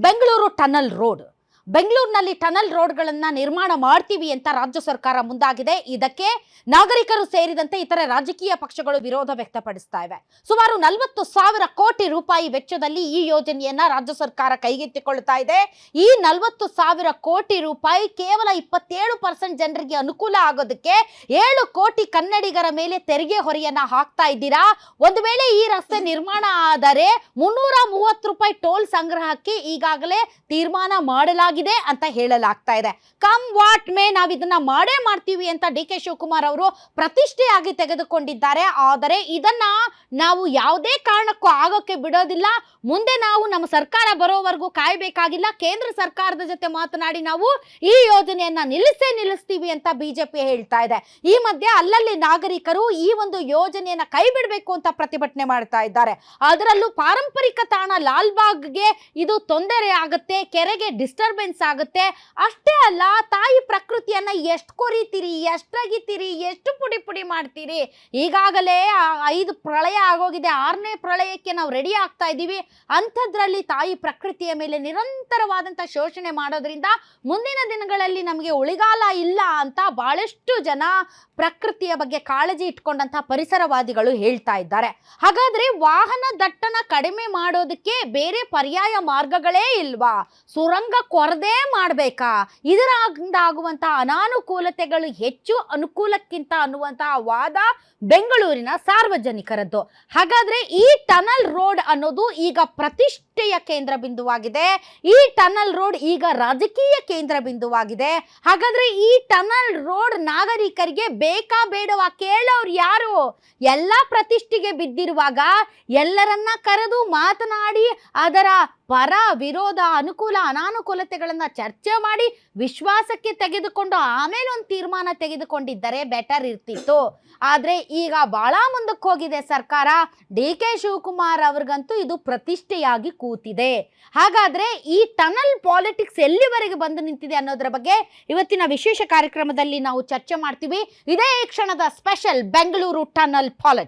Bengaluru tunnel road. ಬೆಂಗಳೂರಿನಲ್ಲಿ tunnel ರೋಡ್ಗಳನ್ನು ನಿರ್ಮಾಣ ಮಾಡ್ತೀವಿ ಅಂತ ರಾಜ್ಯ ಸರ್ಕಾರ ಮುಂದಾಗಿದೆ. ಇದಕ್ಕೆ ನಾಗರಿಕರು ಸೇರಿದಂತೆ ಇತರೆ ರಾಜಕೀಯ ಪಕ್ಷಗಳು ವಿರೋಧ ವ್ಯಕ್ತಪಡಿಸ್ತಾ ಇವೆ. ಸುಮಾರು 40,000 ಕೋಟಿ ರೂಪಾಯಿ ವೆಚ್ಚದಲ್ಲಿ ಈ ಯೋಜನೆಯನ್ನ ರಾಜ್ಯ ಸರ್ಕಾರ ಕೈಗೆತ್ತಿಕೊಳ್ತಾ ಇದೆ. ಈ 40,000 ಕೋಟಿ ರೂಪಾಯಿ ಕೇವಲ 27% ಜನರಿಗೆ ಅನುಕೂಲ ಆಗೋದಕ್ಕೆ 7 ಕೋಟಿ ಕನ್ನಡಿಗರ ಮೇಲೆ ತೆರಿಗೆ ಹೊರೆಯನ್ನ ಹಾಕ್ತಾ ಇದ್ದೀರಾ. ಒಂದು ವೇಳೆ ಈ ರಸ್ತೆ ನಿರ್ಮಾಣ ಆದರೆ 330 ರೂಪಾಯಿ ಟೋಲ್ ಸಂಗ್ರಹಕ್ಕೆ ಈಗಾಗಲೇ ತೀರ್ಮಾನ ಮಾಡಲಾಗಿದೆ ಅಂತ ಹೇಳಲಾಗ್ತಾ ಇದೆ. ಕಮ್ ವಾಟ್ ಮೇ ನಾವು ಇದನ್ನ ಮಾಡೇ ಮಾಡ್ತೀವಿ ಅಂತ ಡಿ.ಕೆ. ಶಿವಕುಮಾರ್ ಅವರು ಪ್ರತಿಷ್ಠೆಯಾಗಿ ತೆಗೆದುಕೊಂಡಿದ್ದಾರೆ. ಆದರೆ ಇದನ್ನ ನಾವು ಯಾವುದೇ ಕಾರಣಕ್ಕೂ ಆಗೋಕೆ ಬಿಡೋದಿಲ್ಲ. ಮುಂದೆ ನಾವು ನಮ್ಮ ಸರ್ಕಾರ ಬರೋವರೆಗೂ ಕಾಯಬೇಕಾಗಿಲ್ಲ. ಕೇಂದ್ರ ಸರ್ಕಾರದ ಜೊತೆ ಮಾತನಾಡಿ ನಾವು ಈ ಯೋಜನೆಯನ್ನ ನಿಲ್ಲಿಸ್ತೀವಿ ಅಂತ ಬಿಜೆಪಿ ಹೇಳ್ತಾ ಇದೆ. ಈ ಮಧ್ಯೆ ಅಲ್ಲಲ್ಲಿ ನಾಗರಿಕರು ಈ ಒಂದು ಯೋಜನೆಯನ್ನ ಕೈ ಬಿಡಬೇಕು ಅಂತ ಪ್ರತಿಭಟನೆ ಮಾಡ್ತಾ ಇದ್ದಾರೆ. ಅದರಲ್ಲೂ ಪಾರಂಪರಿಕ ತಾಣ ಲಾಲ್ಬಾಗ್ಗೆ ಇದು ತೊಂದರೆ ಆಗುತ್ತೆ, ಕೆರೆಗೆ ಡಿಸ್ಟರ್ಬೆನ್ಸ್ ಆಗುತ್ತೆ. ಅಷ್ಟೇ ಅಲ್ಲ, ತಾಯಿ ಪ್ರಕೃತಿಯನ್ನ ಎಷ್ಟು ಕೊರಿತೀರಿ, ಎಷ್ಟು ಅಗಿತೀರಿ, ಎಷ್ಟು ಪುಡಿ ಮಾಡ್ತೀರಿ. ಈಗಾಗಲೇ 5 ಪ್ರಳಯ ಆಗೋಗಿದೆ, 6ನೇ ಪ್ರಳಯಕ್ಕೆ ನಾವು ರೆಡಿ ಆಗ್ತಾ ಇದ್ದೀವಿ. ಅಂಥದ್ರಲ್ಲಿ ತಾಯಿ ಪ್ರಕೃತಿಯ ಮೇಲೆ ನಿರಂತರವಾದಂಥ ಶೋಷಣೆ ಮಾಡೋದ್ರಿಂದ ಮುಂದಿನ ದಿನಗಳಲ್ಲಿ ನಮಗೆ ಉಳಿಗಾಲ ಇಲ್ಲ ಅಂತ ಬಹಳಷ್ಟು ಜನ ಪ್ರಕೃತಿಯ ಬಗ್ಗೆ ಕಾಳಜಿ ಇಟ್ಕೊಂಡಂತ ಪರಿಸರವಾದಿಗಳು ಹೇಳ್ತಾ ಇದ್ದಾರೆ. ಹಾಗಾದ್ರೆ ವಾಹನ ದಟ್ಟಣೆ ಕಡಿಮೆ ಮಾಡೋದಕ್ಕೆ ಬೇರೆ ಪರ್ಯಾಯ ಮಾರ್ಗಗಳೇ ಇಲ್ವಾ? ಸುರಂಗ ಕೊರದೇ ಮಾಡಬೇಕಾ? ಇದರಿಂದ ಆಗುವಂತಹ ಅನಾನುಕೂಲತೆಗಳು ಹೆಚ್ಚು ಅನುಕೂಲಕ್ಕಿಂತ ಅನ್ನುವಂತಹ ವಾದ ಬೆಂಗಳೂರಿನ ಸಾರ್ವಜನಿಕರದ್ದು. ಹಾಗಾದ್ರೆ ಈ ಟನಲ್ ರೋಡ್ ಅನ್ನೋದು ಈಗ ಪ್ರತಿಷ್ಠೆಯ ಕೇಂದ್ರ ಬಿಂದುವಾಗಿದೆ. ಈ ಟನಲ್ ರೋಡ್ ಈಗ ರಾಜಕೀಯ ಕೇಂದ್ರ ಬಿಂದುವಾಗಿದೆ. ಹಾಗಾದ್ರೆ ಈ ಟನಲ್ ರೋಡ್ ನಾಗರಿಕರಿಗೆ ಬೇಕಾ ಬೇಡವಾ? ಕೇಳೋರು ಯಾರು? ಎಲ್ಲ ಪ್ರತಿಷ್ಠೆಗೆ ಬಿದ್ದಿರುವಾಗ ಎಲ್ಲರನ್ನ ಕರೆದು ಮಾತನಾಡಿ ಅದರ ಪರ ವಿರೋಧ ಅನುಕೂಲ ಅನಾನುಕೂಲತೆಗಳನ್ನ ಚರ್ಚೆ ಮಾಡಿ ವಿಶ್ವಾಸಕ್ಕೆ ತೆಗೆದುಕೊಂಡು ಆಮೇಲೆ ಒಂದು ತೀರ್ಮಾನ ತೆಗೆದುಕೊಂಡಿದ್ದರೆ ಬೆಟರ್ ಇರ್ತಿತ್ತು. ಆದ್ರೆ ಈಗ ಬಹಳ ಮುಂದಕ್ಕೆ ಹೋಗಿದೆ ಸರ್ಕಾರ. ಡಿ.ಕೆ. ಶಿವಕುಮಾರ್ ಅವ್ರಿಗಂತೂ ಇದು ಪ್ರತಿಷ್ಠೆಯಾಗಿ ಕೂತಿದೆ. ಹಾಗಾದ್ರೆ ಈ ಟನಲ್ ಪಾಲಿಟಿಕ್ಸ್ ಎಲ್ಲಿವರೆಗೆ ಬಂದು ನಿಂತಿದೆ ಅನ್ನೋದ್ರ ಬಗ್ಗೆ ಇವತ್ತಿನ ವಿಶೇಷ ಕಾರ್ಯಕ್ರಮದಲ್ಲಿ ನಾವು ಚರ್ಚೆ ಮಾಡ್ತೀವಿ. ಇದೇ ಕ್ಷಣದ ಸ್ಪೆಷಲ್ ಬೆಂಗಳೂರು ಟನಲ್ ಪಾಲಿಟಿಕ್ಸ್.